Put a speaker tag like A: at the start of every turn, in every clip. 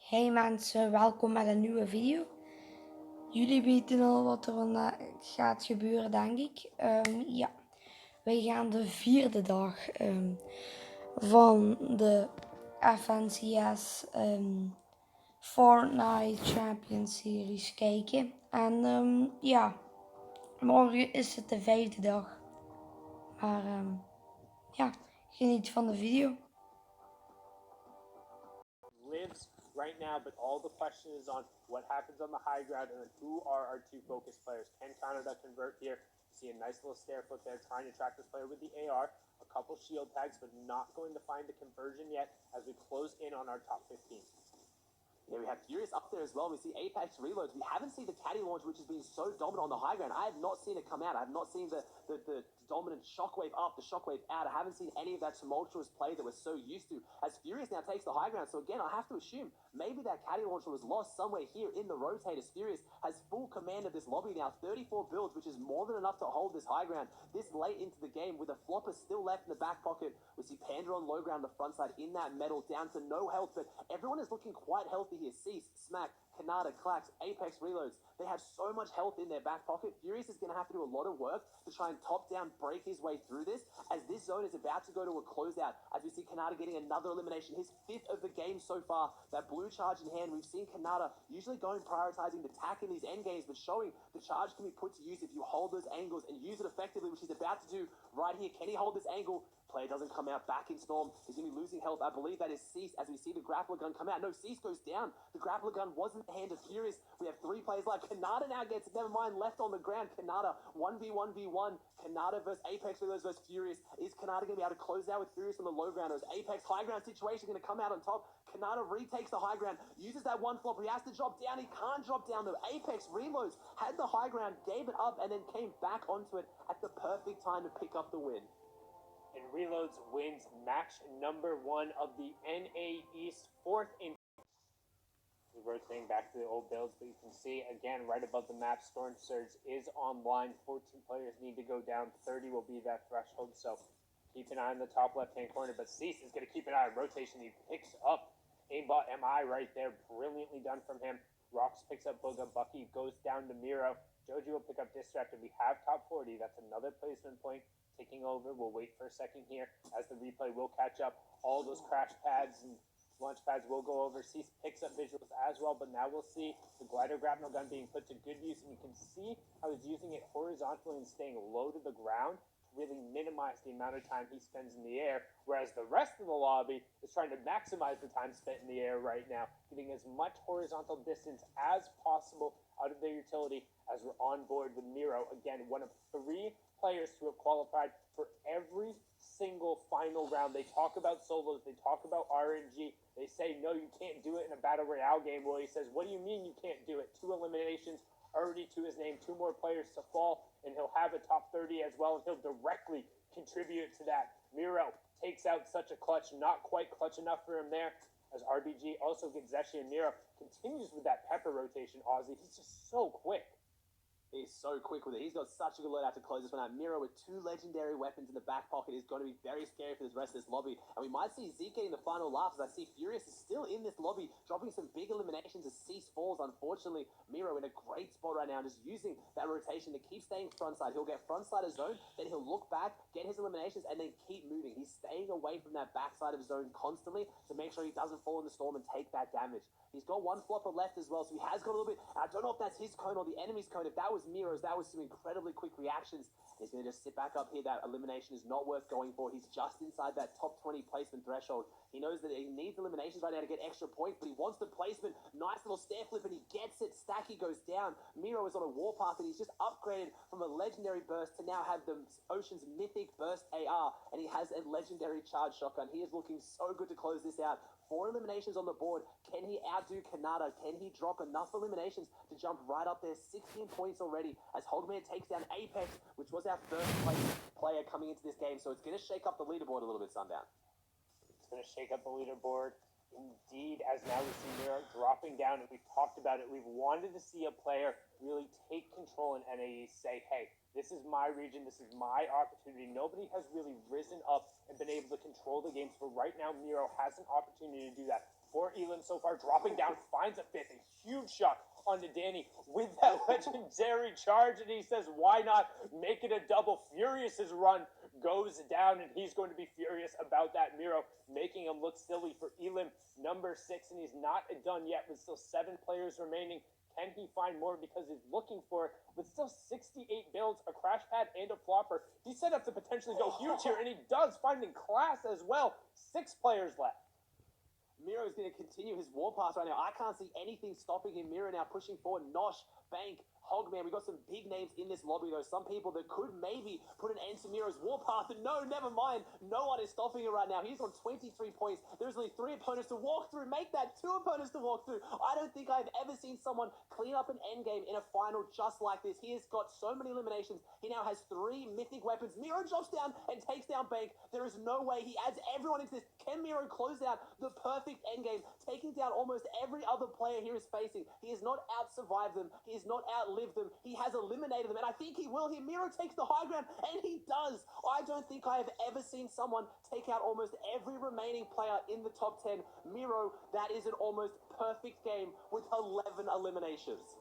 A: Hey mensen, welkom met een nieuwe video. Jullie weten al wat er vandaag gaat gebeuren, denk ik. Ja, wij gaan de vierde dag van de FNCS Fortnite Champions Series kijken. En ja, morgen is het de vijfde dag. Maar ja, geniet van de video.
B: Lives right now, but all the question is on what happens on the high ground and then who are our two focus players. Can Canada convert here? See a nice little stare foot there, trying to track this player with the AR. A couple shield tags, but not going to find the conversion yet as we close in on our top 15.
C: Yeah, we have Furious up there as well. We see Apex reloads. We haven't seen the caddy launch, which has been so dominant on the high ground. I have not seen it come out. I have not seen the dominant shockwave up, the shockwave out. I haven't seen any of that tumultuous play that we're so used to. As Furious now takes the high ground. So again, I have to assume maybe that caddy launcher was lost somewhere here in the rotators. Furious has full command of this lobby now. 34 builds, which is more than enough to hold this high ground this late into the game with a flopper still left in the back pocket. We see Panda on low ground, the front side in that metal, down to no health, but everyone is looking quite healthy here. Cease, Smack, Kanata, Clax, Apex reloads. They have so much health in their back pocket. Furious is going to have to do a lot of work to try and top down break his way through this as this zone is about to go to a closeout. As we see Kanata getting another elimination, his fifth of the game so far. That blue charge in hand, we've seen Kanata usually going prioritizing the tack in these end games, but showing the charge can be put to use if you hold those angles and use it effectively, which he's about to do right here. Can he hold this angle? Player doesn't come out back in Storm. He's going to be losing health. I believe that is Cease as we see the grappler gun come out. No, Cease goes down. The grappler gun wasn't the hand of Furious. We have three players left. Kanata now gets, never mind, left on the ground. Kanata, 1v1v1. Kanata versus Apex versus Furious. Is Kanata going to be able to close out with Furious on the low ground? Or is Apex high ground situation going to come out on top? Kanata retakes the high ground, uses that one flop. He has to drop down. He can't drop down though. Apex reloads, had the high ground, gave it up, and then came back onto it at the perfect time to pick up the win.
B: And Reloads wins match number 1 of the NA East, fourth in. We're rotating back to the old builds, but you can see again right above the map, Storm Surge is online. 14 players need to go down. 30 will be that threshold, so keep an eye on the top left-hand corner. But Cease is going to keep an eye on rotation. He picks up aimbot MI right there. Brilliantly done from him. Rocks picks up Booga. Bucky goes down to Miro. Joji will pick up Distracted. We have top 40. That's another placement point ticking over. We'll wait for a second here as the replay will catch up. All those crash pads and launch pads will go over. Cease picks up visuals as well, but now we'll see the glider grapnel gun being put to good use, and you can see how he's using it horizontally and staying low to the ground to really minimize the amount of time he spends in the air, whereas the rest of the lobby is trying to maximize the time spent in the air right now, getting as much horizontal distance as possible out of their utility as we're on board with Miro. Again, one of 3 players who have qualified for every single final round. They talk about solos, they talk about RNG, they say, no, you can't do it in a Battle Royale game. Well, he says, what do you mean you can't do it? 2 eliminations already to his name, 2 more players to fall, and he'll have a top 30 as well, and he'll directly contribute to that. Miro takes out such a clutch, not quite clutch enough for him there, as RBG also gets Zeshi, and Miro continues with that pepper rotation. Aussie, he's just so quick.
C: He's so quick with it. He's got such a good loadout to close this one out. Miro with 2 legendary weapons in the back pocket is going to be very scary for this rest of this lobby. And we might see Zeke getting the final laugh as I see Furious is still in this lobby, dropping some big eliminations as Cease falls. Unfortunately, Miro in a great spot right now, just using that rotation to keep staying frontside. He'll get frontside of zone, then he'll look back, get his eliminations, and then keep moving. He's staying away from that backside of zone constantly to make sure he doesn't fall in the storm and take that damage. He's got 1 flopper left as well, so he has got a little bit. I don't know if that's his cone or the enemy's cone. If that was Miro's, that was some incredibly quick reactions. He's going to just sit back up here. That elimination is not worth going for. He's just inside that top 20 placement threshold. He knows that he needs eliminations right now to get extra points, but he wants the placement. Nice little stair flip, and he gets it. Stacky goes down. Miro is on a warpath, and he's just upgraded from a legendary burst to now have the Ocean's mythic burst AR, and he has a legendary charge shotgun. He is looking so good to close this out. 4 eliminations on the board. Can he outdo Kanata? Can he drop enough eliminations to jump right up there? 16 points already as Hogman takes down Apex, which was our first place player coming into this game. So it's going to shake up the leaderboard a little bit, Sundown.
B: It's going to shake up the leaderboard. Indeed, as now we see Miro dropping down, and we've talked about it. We've wanted to see a player really take control in NAE, say, hey, this is my region, this is my opportunity. Nobody has really risen up and been able to control the games, but right now Miro has an opportunity to do that. for Elam so far, dropping down, finds a fifth, a huge shot onto Danny with that legendary charge, and he says, why not make it a double? Furious's run goes down, and he's going to be furious about that. Miro making him look silly for Elam, number 6, and he's not done yet with still 7 players remaining. Can he find more? Because he's looking for it. With still 68 builds, a crash pad, and a flopper. He's set up to potentially go huge here, and he does, finding class as well. 6 players left.
C: Miro is going to continue his warpath right now. I can't see anything stopping him. Miro now pushing forward. Nosh, Bank, Hogman. We've got some big names in this lobby, though. Some people that could maybe put an end to Miro's warpath. And no, never mind. No one is stopping it right now. He's on 23 points. There's only 3 opponents to walk through. Make that 2 opponents to walk through. I don't think I've ever seen someone clean up an endgame in a final just like this. He has got so many eliminations. He now has 3 mythic weapons. Miro drops down and takes down Bank. There is no way he adds everyone into this. Can Miro close out the perfect endgame, taking down almost every other player he is facing? He has not out-survived them. He has not outlived them. He has eliminated them, and I think he will here. Miro takes the high ground, and he does. I don't think I have ever seen someone take out almost every remaining player in the top 10. Miro, that is an almost perfect game with 11 eliminations.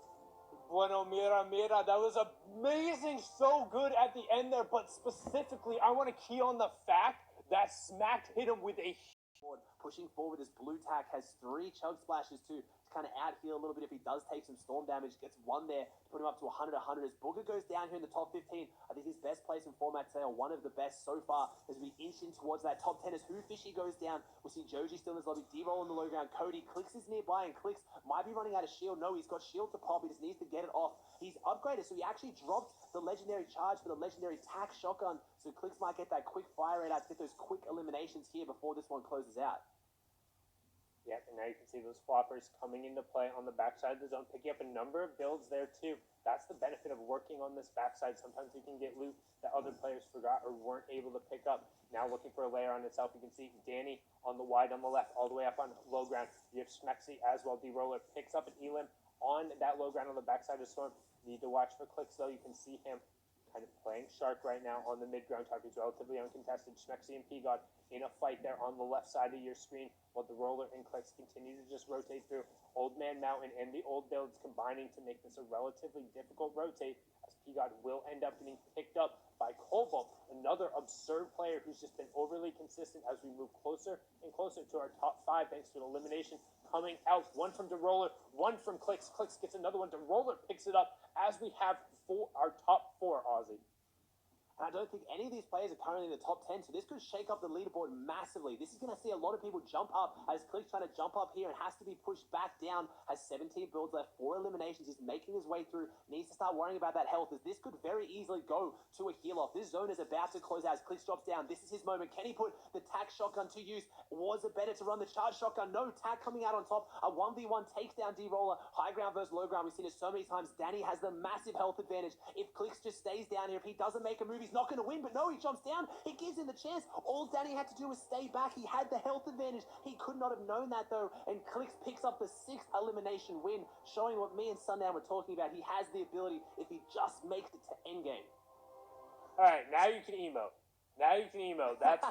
B: Bueno, mira, that was amazing, so good at the end there, but specifically, I want to key on the fact that Smacked hit him with a
C: pushing forward as Blue Tack has 3 chug splashes to kind of out heal a little bit if he does take some storm damage. Gets 1 there to put him up to 100 as Booger goes down here in the top 15. I think his best place in format today, or one of the best so far, as we inch in towards that top 10 as Who Fishy goes down. We'll see Joji still in his lobby, D-roll on the low ground. Cody, Clicks is nearby, and Clicks might be running out of shield. No, he's got shield to pop. He just needs to get it off. He's upgraded, so he actually dropped the legendary charge for the legendary tack shotgun, so Clicks might get that quick fire rate out to get those quick eliminations here before this one closes out.
B: Yep, and now you can see those floppers coming into play on the backside of the zone, picking up a number of builds there too. That's the benefit of working on this backside. Sometimes you can get loot that other players forgot or weren't able to pick up. Now looking for a layer on itself, you can see Danny on the wide on the left, all the way up on low ground. You have Schmexy as well. D-Roller picks up an Elam on that low ground on the backside of Storm. Need to watch for Clicks though. You can see him kind of playing shark right now on the mid-ground. Target's relatively uncontested. Schmexy and P-God in a fight there on the left side of your screen, while the Roller and Clicks continue to just rotate through. Old Man Mountain and the old builds combining to make this a relatively difficult rotate, as P-God will end up getting picked up by Cobalt, another absurd player who's just been overly consistent as we move closer and closer to our top 5 thanks to an elimination coming out. 1 from DeRoller, 1 from Clicks. Clicks gets another one. DeRoller picks it up as we have our top 4, Aussie.
C: And I don't think any of these players are currently in the top 10, so this could shake up the leaderboard massively. This is going to see a lot of people jump up as Clicks trying to jump up here and has to be pushed back down. Has 17 builds left, 4 eliminations. He's making his way through. Needs to start worrying about that health, as this could very easily go to a heal off. This zone is about to close out as Clicks drops down. This is his moment. Can he put the tack shotgun to use? Was it better to run the charge shotgun? No, tack coming out on top. A 1v1 takes down D-Roller. High ground versus low ground. We've seen it so many times. Danny has the massive health advantage. If Clicks just stays down here, if he doesn't make a move, he's not going to win. But no, he jumps down. It gives him the chance. All Danny had to do was stay back. He had the health advantage. He could not have known that, though. And Clicks picks up the 6th elimination win, showing what me and Sundown were talking about. He has the ability if he just makes it to endgame.
B: All right, now you can emote. That's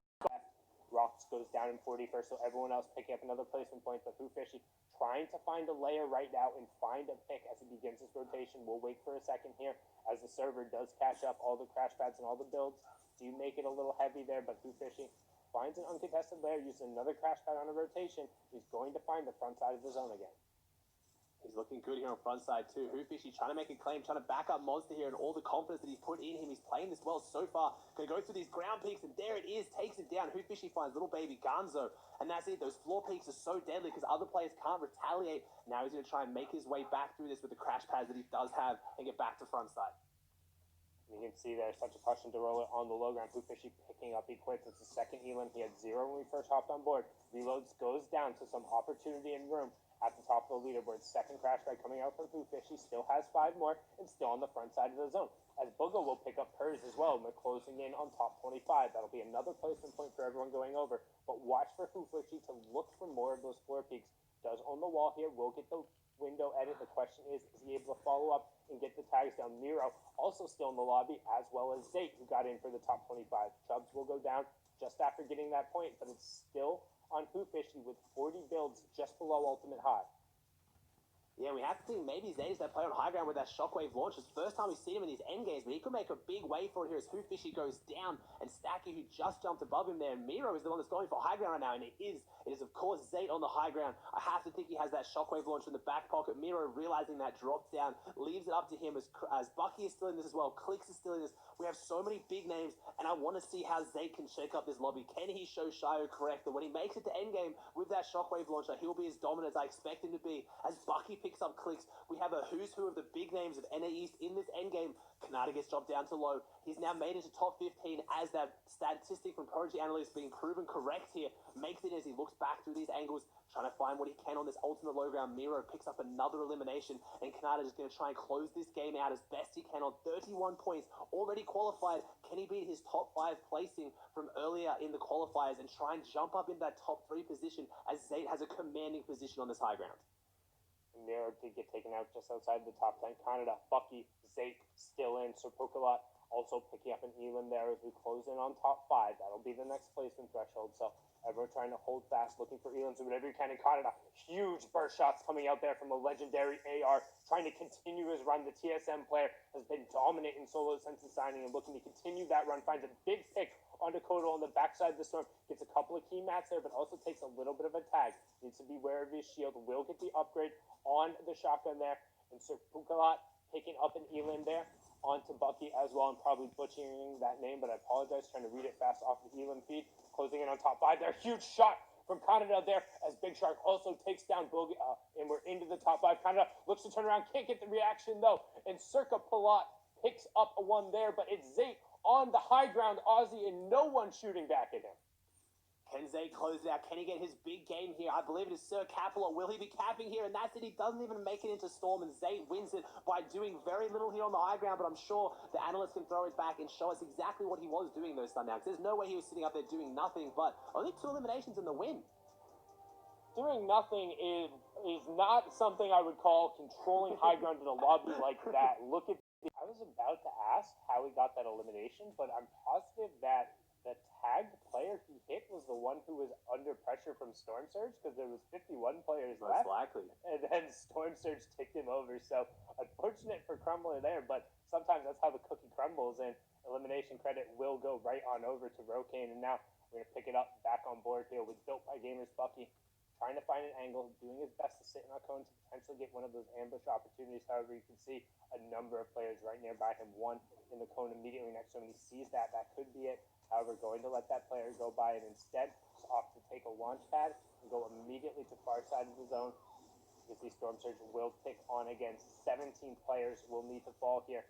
B: Rocks goes down in 41st, so everyone else picking up another placement point. But Who Fishy trying to find a layer right now and find a pick as it begins this rotation. We'll wait for a second here as the server does catch up all the crash pads and all the builds. Do make it a little heavy there, but Who Fishy finds an uncontested layer, uses another crash pad on a rotation. He's going to find the front side of the zone again.
C: He's looking good here on front side too. Who Fishy trying to make a claim, trying to back up Monster here, and all the confidence that he's put in him. He's playing this well so far. Gonna go through these ground peaks, and there it is, takes it down. Who Fishy finds little baby Gonzo, and that's it. Those floor peaks are so deadly because other players can't retaliate. Now he's gonna try and make his way back through this with the crash pads that he does have and get back to front side.
B: You can see there's such a caution to roll it on the low ground. Who Fishy picking up equips. It's the second Elam. He had 0 when we first hopped on board. Reloads goes down to some opportunity and room at the top of the leaderboard. Second crash pad coming out from Who Fishy. Still has 5 more and still on the front side of the zone. As Booga will pick up hers as well, and they're closing in on top 25. That'll be another placement point for everyone going over. But watch for Who Fishy to look for more of those floor peaks. Does own the wall here. Will get the window edit. The question is he able to follow up and get the tags down? Miro also still in the lobby, as well as Zate, who got in for the top 25. Chubbs will go down just after getting that point, but it's still on Who Fishy with 40 builds just below Ultimate High.
C: Yeah, we have to think maybe Zay's that play on high ground with that shockwave launch. It's the first time we've seen him in these endgames, but he could make a big wave for it here as Who Fishy goes down and Stacky, who just jumped above him there. And Miro is the one that's going for high ground right now, and it is of course Zayt on the high ground. I have to think he has that shockwave launch in the back pocket. Miro realizing that drop down, leaves it up to him as Bucky is still in this as well. Clix is still in this. We have so many big names, and I want to see how Zayt can shake up this lobby. Can he show Shio correct that when he makes it to endgame with that shockwave launcher, he'll be as dominant as I expect him to be? As Bucky picks up Clix, we have a who's who of the big names of NA East in this endgame. Kanata gets dropped down to low. He's now made it to top 15 as that statistic from Prodigy Analyst being proven correct here. Makes it as he looks back through these angles, trying to find what he can on this ultimate low ground. Miro picks up another elimination, and Kanata just going to try and close this game out as best he can on 31 points. Already qualified. Can he beat his top 5 placing from earlier in the qualifiers and try and jump up into that top 3 position as Zayt has a commanding position on this high ground?
B: Miro did get taken out just outside the top 10. Canada, Bucky, Zayt still in. Sir Pukalat also picking up an Elim there as we close in on top 5. That'll be the next placement threshold. So everyone trying to hold fast, looking for Elims and whatever you can in Canada. Huge burst shots coming out there from a legendary AR, trying to continue his run. The TSM player has been dominant in solo since the signing and looking to continue that run. Finds a big pick on Dakota on the backside of the storm. Gets a couple of key mats there, but also takes a little bit of a tag. Needs to be aware of his shield. Will get the upgrade on the shotgun there. And Sir Pukalat picking up an Elim there onto Bucky as well. I'm probably butchering that name, but I apologize. Trying to read it fast off the Elim feed. Closing in on top 5 there. Huge shot from Canada there as Big Shark also takes down Boogie, and we're into the top 5. Canada looks to turn around. Can't get the reaction though. And Circa Palat picks up a one there, but it's Zayt on the high ground, Aussie, and no one shooting back at him.
C: Can Zayt close it out? Can he get his big game here? I believe it is Sir Capella. Will he be capping here? And that's it. He doesn't even make it into Storm, and Zayt wins it by doing very little here on the high ground, but I'm sure the analyst can throw it back and show us exactly what he was doing those Sundowns. There's no way he was sitting up there doing nothing, but only 2 eliminations in the win.
B: Doing nothing is not something I would call controlling high ground in a lobby like that. Look at I was about to ask how he got that elimination, but I'm positive that the tagged player he hit was the one who was under pressure from Storm Surge, because there was 51 players left.
C: Most likely.
B: And then Storm Surge ticked him over. So unfortunate for Crumbler there, but sometimes that's how the cookie crumbles, and elimination credit will go right on over to Rokane. And now we're going to pick it up back on board here with Built by Gamers Bucky, trying to find an angle, doing his best to sit in our cone to potentially get one of those ambush opportunities. However, you can see a number of players right nearby him, one in the cone immediately next to him. He sees that could be it. However, going to let that player go by, and instead is off to take a launch pad and go immediately to far side of the zone. You see Storm Surge will pick on again. 17 players will need to fall here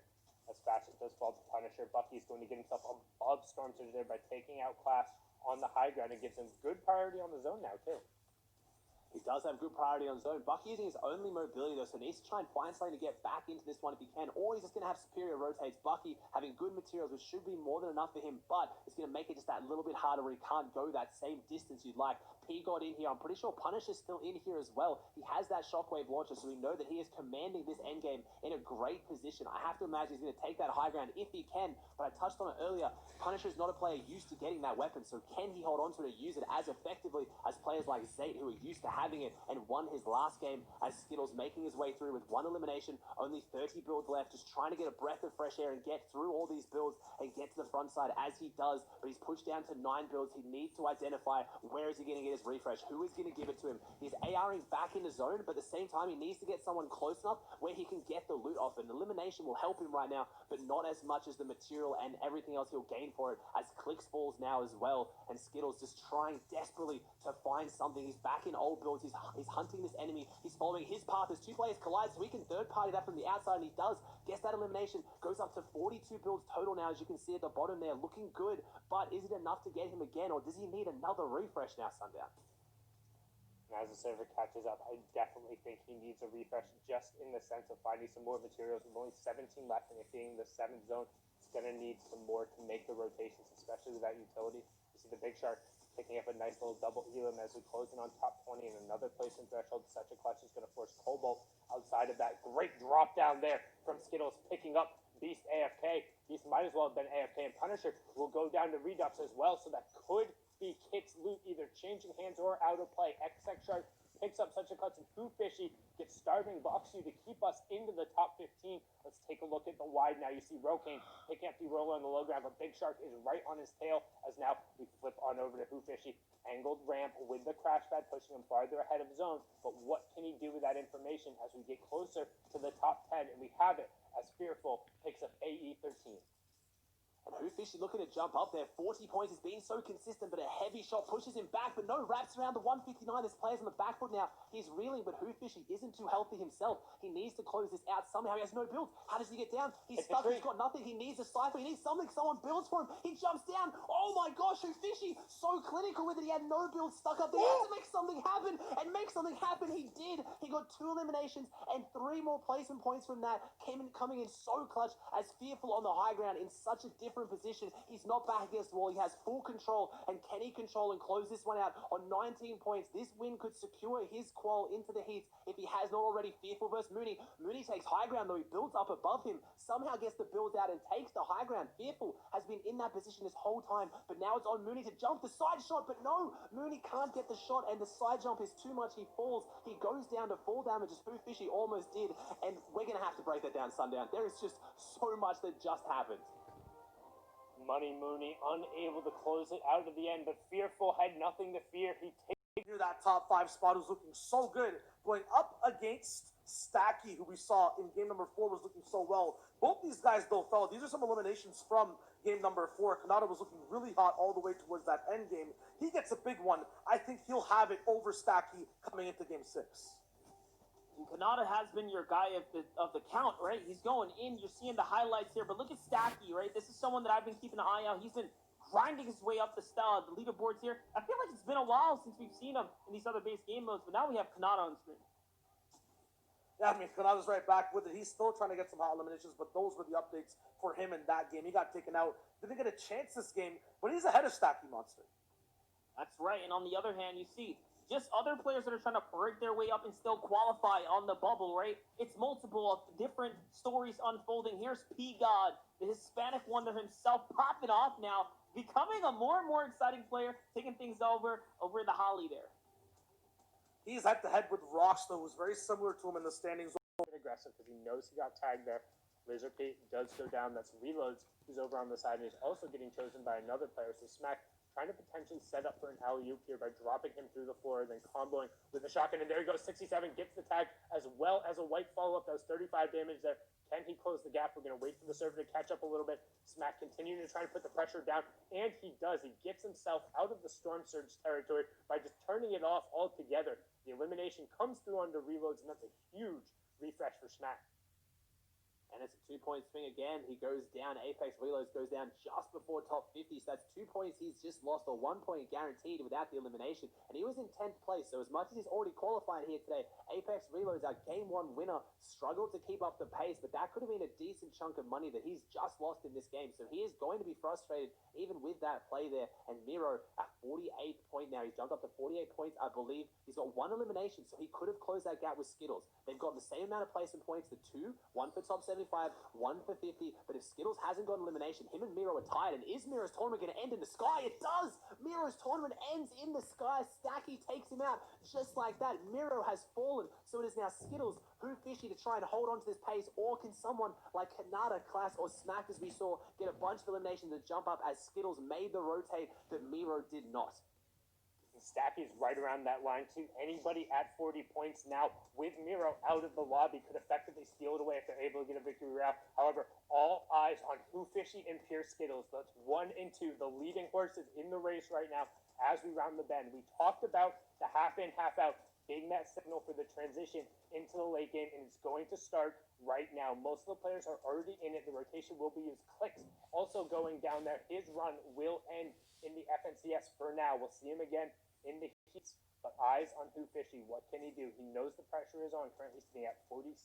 B: as Fatchett does fall to Punisher. Bucky's going to get himself above Storm Surge there by taking out Class on the high ground, and gives him good priority on the zone now too.
C: He does have good priority on zone. Bucky using his only mobility though, so he needs to try and find something to get back into this one if he can, or he's just going to have superior rotates. Bucky having good materials, which should be more than enough for him, but it's going to make it just that little bit harder where he can't go that same distance you'd like. P got in here. I'm pretty sure Punisher's still in here as well. He has that shockwave launcher, so we know that he is commanding this endgame in a great position. I have to imagine he's going to take that high ground if he can, but I touched on it earlier. Punisher's not a player used to getting that weapon, so can he hold on to it and use it as effectively as players like Zayt, who are used to having it and won his last game, as Skittles making his way through with 1 elimination, only 30 builds left, just trying to get a breath of fresh air and get through all these builds and get to the front side as he does, but he's pushed down to 9 builds. He needs to identify where is he going to get his refresh, who is going to give it to him. He's ARing back in the zone, but at the same time he needs to get someone close enough where he can get the loot off, and elimination will help him right now, but not as much as the material and everything else he'll gain for it, as Clix falls now as well, and Skittles just trying desperately to find something. He's back in old builds. He's hunting this enemy. He's following his path as 2 players collide, so he can third party that from the outside, and he does. Gets that elimination, goes up to 42 builds total now, as you can see at the bottom there, looking good, but is it enough to get him again, or does he need another refresh now, Sundown?
B: And as the server catches up, I definitely think he needs a refresh, just in the sense of finding some more materials. With only 17 left, and it being the 7th zone, it's going to need some more to make the rotations, especially with that utility. You see the Big Shark picking up a nice little double Elim as we close in on top 20, and another placement threshold. Such a clutch is going to force Cobalt outside of that. Great drop down there from Skittles, picking up Beast AFK. Beast might as well have been AFK, and Punisher will go down to Redux as well, so that could He hits loot either changing hands or out of play. XX Shark picks up such a cuts, and Who Fishy gets starving box you to keep us into the top 15. Let's take a look at the wide now. You see Rokane picking up the roller on the low ground, but Big Shark is right on his tail as now we flip on over to Who Fishy. Angled ramp with the crash pad, pushing him farther ahead of zone. But what can he do with that information as we get closer to the top 10? And we have it as Fearful picks up AE 13.
C: And Who Fishy looking to jump up there. 40 points has been so consistent, but a heavy shot pushes him back, but no wraps around the 159. This player's on the back foot now. He's reeling, but Who Fishy isn't too healthy himself. He needs to close this out somehow. He has no build. How does he get down? He's stuck. He's got nothing. He needs a cipher. He needs something. Someone builds for him. He jumps down. Oh my gosh, Who Fishy so clinical with it. He had no build stuck up there. He had to make something happen, and make something happen. He did. He got 2 eliminations and 3 more placement points from that. Coming in so clutch as Fearful on the high ground in such a different position. He's not back against the wall. He has full control. And can he control and close this one out on 19 points? This win could secure his qual into the heats if he has not already. Fearful versus Mooney. Mooney takes high ground, though. He builds up above him. Somehow gets the build out and takes the high ground. Fearful has been in that position this whole time. But now it's on Mooney to jump the side shot. But no, Mooney can't get the shot. And the side jump is too much. He falls. He goes down to full damage as Who Fishy almost did. And we're going to have to break that down, Sundown. There is just so much that just happened.
B: Money Mooney unable to close it out of the end, but Fearful had nothing to fear. He takes
D: Near that top 5 spot was looking so good, going up against Stacky, who we saw in game number 4 was looking so well. Both these guys though fell. These are some eliminations from game number 4. Kanata was looking really hot all the way towards that end game. He gets a big one. I think he'll have it over Stacky coming into game 6.
E: And Kanata has been your guy of the count, right? He's going in. You're seeing the highlights here. But look at Stacky, right? This is someone that I've been keeping an eye out. He's been grinding his way up the leaderboards here. I feel like it's been a while since we've seen him in these other base game modes. But now we have Kanata on screen.
D: Yeah, I mean, Kanata's right back with it. He's still trying to get some hot eliminations, but those were the updates for him in that game. He got taken out. Didn't get a chance this game, but he's ahead of Stacky Monster.
E: That's right. And on the other hand, you see just other players that are trying to break their way up and still qualify on the bubble, right? It's multiple different stories unfolding. Here's P-God, the Hispanic wonder himself, popping off now, becoming a more and more exciting player, taking things over the Holly there.
D: He's head-to-head with Rockstar, who's very similar to him in the standings.
B: aggressive because he knows he got tagged there. Laser Pete does go down. That's Reloads, who's over on the side, and he's also getting chosen by another player. So Smack trying to potentially set up for an alley-oop here by dropping him through the floor, then comboing with the shotgun, and there he goes, 67, gets the tag, as well as a white follow-up. That was 35 damage there. Can he close the gap? We're going to wait for the server to catch up a little bit. Smack continuing to try to put the pressure down, and he does. He gets himself out of the Storm Surge territory by just turning it off altogether. The elimination comes through under Reloads, and that's a huge refresh for Smack.
C: And it's a 2-point swing again. He goes down. Apex Reloads goes down just before top 50. So that's 2 points he's just lost, or 1 point guaranteed without the elimination. And he was in 10th place. So as much as he's already qualified here today, Apex Reloads, our game 1 winner, struggled to keep up the pace. But that could have been a decent chunk of money that he's just lost in this game. So he is going to be frustrated even with that play there. And Miro at 48 point now. He's jumped up to 48 points, I believe. He's got 1 elimination. So he could have closed that gap with Skittles. They've got the same amount of placement points, the 2, 1 for top 75, 1 for 50, but if Skittles hasn't got an elimination, him and Miro are tied, and is Miro's tournament going to end in the sky? It does! Miro's tournament ends in the sky. Stacky takes him out just like that. Miro has fallen, so it is now Skittles, Who Fishy to try and hold on to this pace, or can someone like Kanata, Class, or Smack, as we saw, get a bunch of eliminations and jump up as Skittles made the rotate that Miro did not.
B: Stacky's right around that line too. Anybody at 40 points now with Miro out of the lobby could effectively steal it away if they're able to get a victory route. However, all eyes on Who Fishy and Pure Skittles. That's 1 and 2, the leading horses in the race right now as we round the bend. We talked about the half in, half out. Big Met signal for the transition into the late game, and it's going to start right now. Most of the players are already in it. The rotation will be used. Clicks also going down there. His run will end in the FNCS for now. We'll see him again in the heats, but eyes on Who Fishy. What can he do? He knows the pressure is on, currently sitting at 46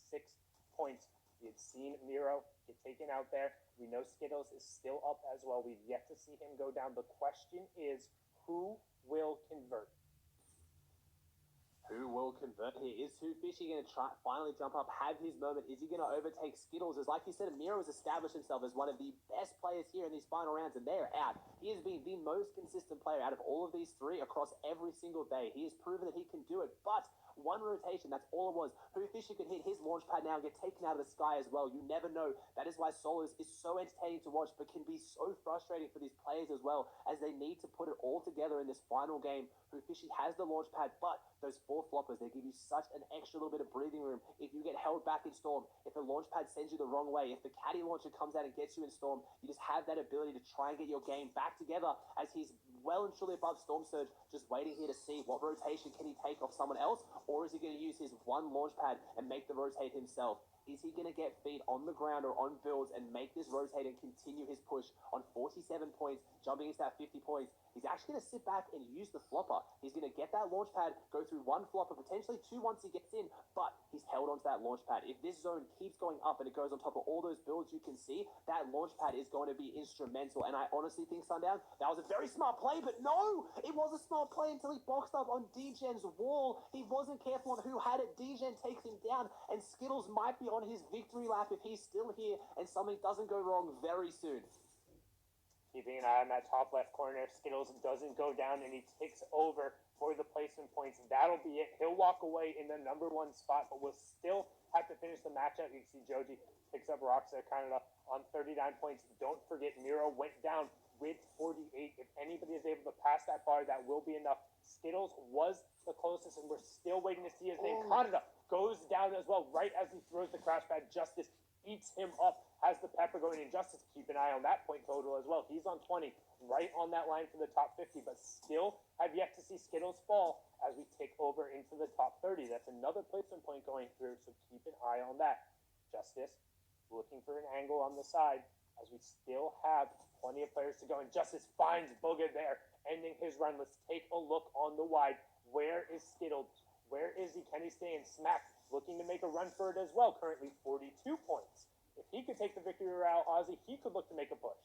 B: points. We had seen Miro get taken out there. We know Skittles is still up as well. We've yet to see him go down. The question is, who will convert?
C: Who will convert here? Is Too Fishy going to try finally jump up, have his moment? Is he going to overtake Skittles? As like you said, Miro has established himself as one of the best players here in these final rounds, and they're out. He has been the most consistent player out of all of these three across every single day. He has proven that he can do it, but one rotation, that's all it was. Who Fishy could hit his launch pad now and get taken out of the sky as well. You never know. That is why Solos is so entertaining to watch, but can be so frustrating for these players as well, as they need to put it all together in this final game. Who Fishy has the launch pad, but those 4 floppers, they give you such an extra little bit of breathing room. If you get held back in Storm, if the launch pad sends you the wrong way, if the caddy launcher comes out and gets you in Storm, you just have that ability to try and get your game back together, as he's well and truly above Storm Surge, just waiting here to see what rotation can he take off someone else, or is he going to use his one launch pad and make the rotate himself? Is he going to get feet on the ground or on builds and make this rotate and continue his push on 47 points, jumping into that 50 points? He's actually going to sit back and use the flopper. He's going to get that launch pad, go through 1 flopper, potentially 2 once he gets in, but he's held onto that launch pad. If this zone keeps going up and it goes on top of all those builds you can see, that launch pad is going to be instrumental. And I honestly think, Sundown, that was a very smart play, but no, it was a smart play until he boxed up on Dgen's wall. He wasn't careful on who had it. Dgen takes him down, and Skittles might be on his victory lap if he's still here and something doesn't go wrong very soon.
B: Keeping an eye on that top left corner, Skittles doesn't go down, and he takes over for the placement points. That'll be it. He'll walk away in the number 1 spot, but we'll still have to finish the matchup. You can see Joji picks up Rockstar Canada on 39 points. Don't forget, Miro went down with 48. If anybody is able to pass that bar, that will be enough. Skittles was the closest, and we're still waiting to see his name. Canada goes down as well right as he throws the crash pad. Justice eats him up, has the pepper going in. Justice, keep an eye on that point total as well. He's on 20, right on that line for the top 50, but still have yet to see Skittles fall as we take over into the top 30. That's another placement point going through, so keep an eye on that. Justice looking for an angle on the side as we still have plenty of players to go, and Justice finds Booga there, ending his run. Let's take a look on the wide. Where is Skittles? Where is he? Can he stay in? Smack looking to make a run for it as well, currently 42 points. If he could take the victory route, Ozzy, he could look to make a push.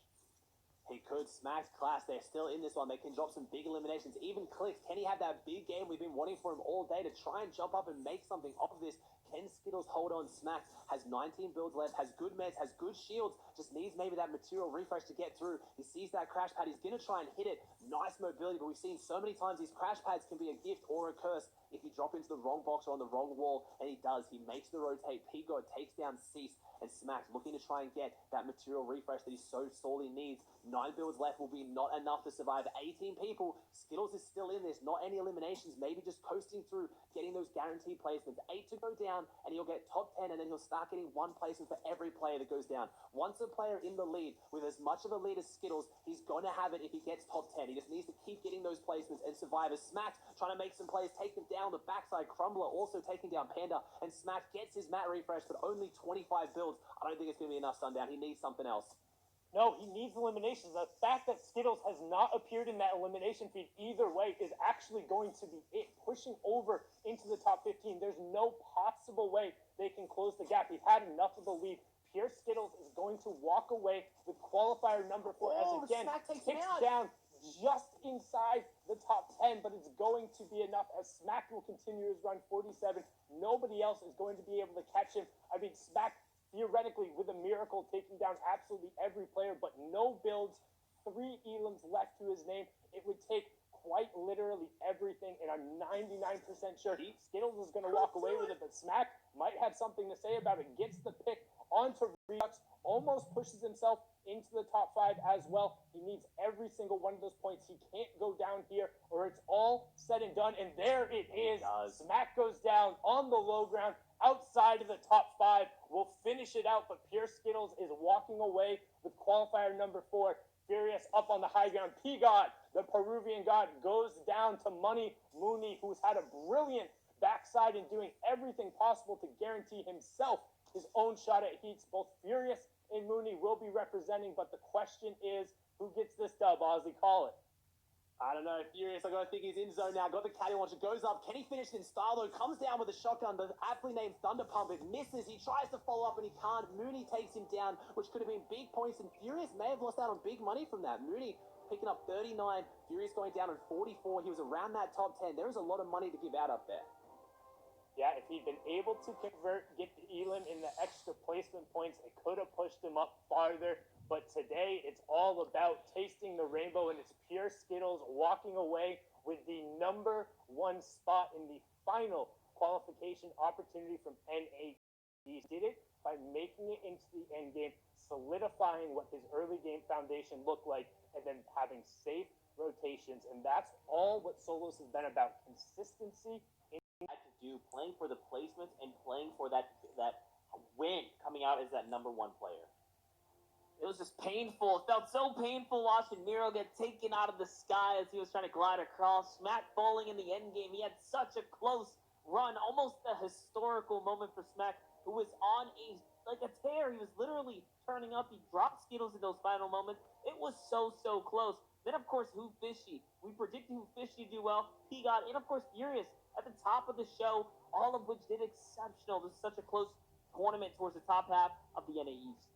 C: He could. Smack's class. They're still in this one. They can drop some big eliminations. Even Clicks. Can he have that big game we've been wanting for him all day to try and jump up and make something of this? Can Skittles hold on? Smack has 19 builds left, has good meds, has good shields, just needs maybe that material refresh to get through. He sees that crash pad. He's going to try and hit it. Nice mobility, but we've seen so many times these crash pads can be a gift or a curse if you drop into the wrong box or on the wrong wall, and he does. He makes the rotate. P-God takes down Cease, and Smack's looking to try and get that material refresh that he so sorely needs. 9 builds left will be not enough to survive 18 people. Skittles is still in this. Not any eliminations. Maybe just coasting through, getting those guaranteed placements. 8 to go down, and he'll get top 10, and then he'll start getting 1 placement for every player that goes down. Once a player in the lead, with as much of a lead as Skittles, he's going to have it if he gets top 10. He just needs to keep getting those placements and survive. As Smack trying to make some plays, take them down the backside. Crumbler also taking down Panda, and Smack gets his mat refresh, but only 25 builds. I don't think it's going to be enough, Sundown. He needs something else.
B: No, he needs eliminations. The fact that Skittles has not appeared in that elimination feed either way is actually going to be it. Pushing over into the top 15, there's no possible way they can close the gap. He's had enough of the lead. Pure Skittles is going to walk away with qualifier number 4 as again kicks down just inside the top 10, but it's going to be enough as Smack will continue his run 47. Nobody else is going to be able to catch him. I mean, Smack theoretically, with a miracle, taking down absolutely every player, but no builds, 3 elims left to his name. It would take quite literally everything, and I'm 99% sure Skittles is going to walk away with it, but Smack might have something to say about it. Gets the pick onto Redux, almost pushes himself into the top 5 as well. He needs every single one of those points. He can't go down here, or it's all said and done, and there it is. Smack goes down on the low ground, outside of the top 5. We'll finish it out, but Pure Skittles is walking away with qualifier number 4. Furious up on the high ground. P-God, the Peruvian god, goes down to Money Mooney, who's had a brilliant backside and doing everything possible to guarantee himself his own shot at heats. Both Furious and Mooney will be representing, but the question is, who gets this dub? Ozzy, call it.
C: I don't know. Furious, I gotta think he's in zone now. Got the caddy launcher, goes up. Can he finish in style though? Comes down with a shotgun, the aptly named Thunder Pump. It misses. He tries to follow up and he can't. Mooney takes him down, which could have been big points, and Furious may have lost out on big money from that. Mooney picking up 39, Furious going down on 44. He was around that top 10. There is a lot of money to give out up there.
B: Yeah, if he'd been able to convert, get the Elam in the extra placement points, it could have pushed him up farther. But today, it's all about tasting the rainbow in its pure Skittles, walking away with the number one spot in the final qualification opportunity from NA. He did it by making it into the end game, solidifying what his early game foundation looked like, and then having safe rotations. And that's all what Solos has been about: consistency.
E: Had to do playing for the placements and playing for that win coming out as that number one player. It was just painful. It felt so painful watching Miro get taken out of the sky as he was trying to glide across. Smack falling in the end game. He had such a close run, almost a historical moment for Smack, who was on a tear. He was literally turning up. He dropped Skittles in those final moments. It was so close. Then of course Who Fishy. We predicted Who Fishy do well. He got, and of course Furious at the top of the show, all of which did exceptional. This is such a close tournament towards the top half of the NA East.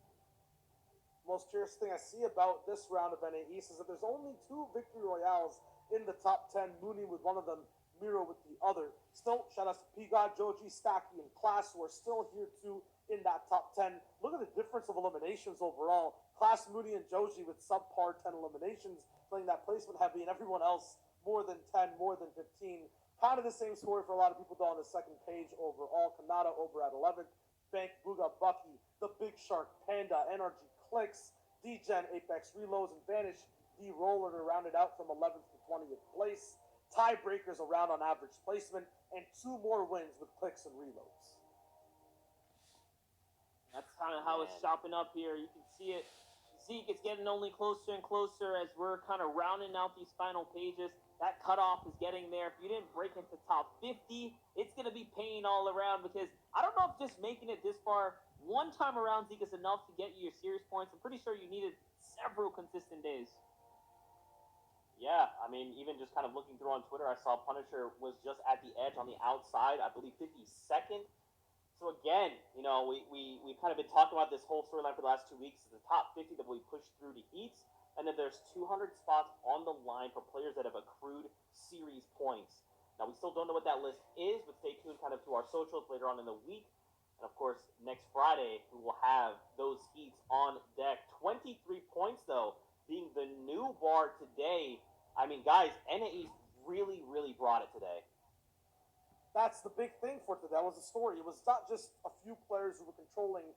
D: Most curious thing I see about this round of NA East is that there's only 2 victory royales in the top 10, Mooney with one of them, Miro with the other. Still, shout out to P-God, Joji, Stacky, and Class, who are still here too in that top 10. Look at the difference of eliminations overall. Class, Mooney, and Joji with subpar 10 eliminations, playing that placement heavy, and everyone else more than 10, more than 15. Kind of the same story for a lot of people though on the second page overall. Kanata over at 11th. Bank, Booga, Bucky, The Big Shark, Panda, NRG Clicks, D-Gen, Apex Reloads, and Vanish D-Roller to round it out from 11th to 20th place. Tiebreakers around on average placement, and 2 more wins with Clicks and Reloads.
E: That's kind of how it's chopping up here. You can see it. Zeke is getting only closer and closer as we're kind of rounding out these final pages. That cutoff is getting there. If you didn't break into top 50, it's going to be pain all around, because I don't know if just making it this far one time around, Zeke, is enough to get you your series points. I'm pretty sure you needed several consistent days. Yeah, I mean, even just kind of looking through on Twitter, I saw Punisher was just at the edge on the outside, I believe 52nd. So again, you know, we've kind of been talking about this whole storyline for the last 2 weeks. The top 50 that we pushed through to heats, and then there's 200 spots on the line for players that have accrued series points. Now, we still don't know what that list is, but stay tuned kind of to our socials later on in the week. And of course, next Friday, we will have those heats on deck. 23 points, though, being the new bar today. I mean, guys, NA really brought it today.
D: That's the big thing for today. That was the story. It was not just a few players who were controlling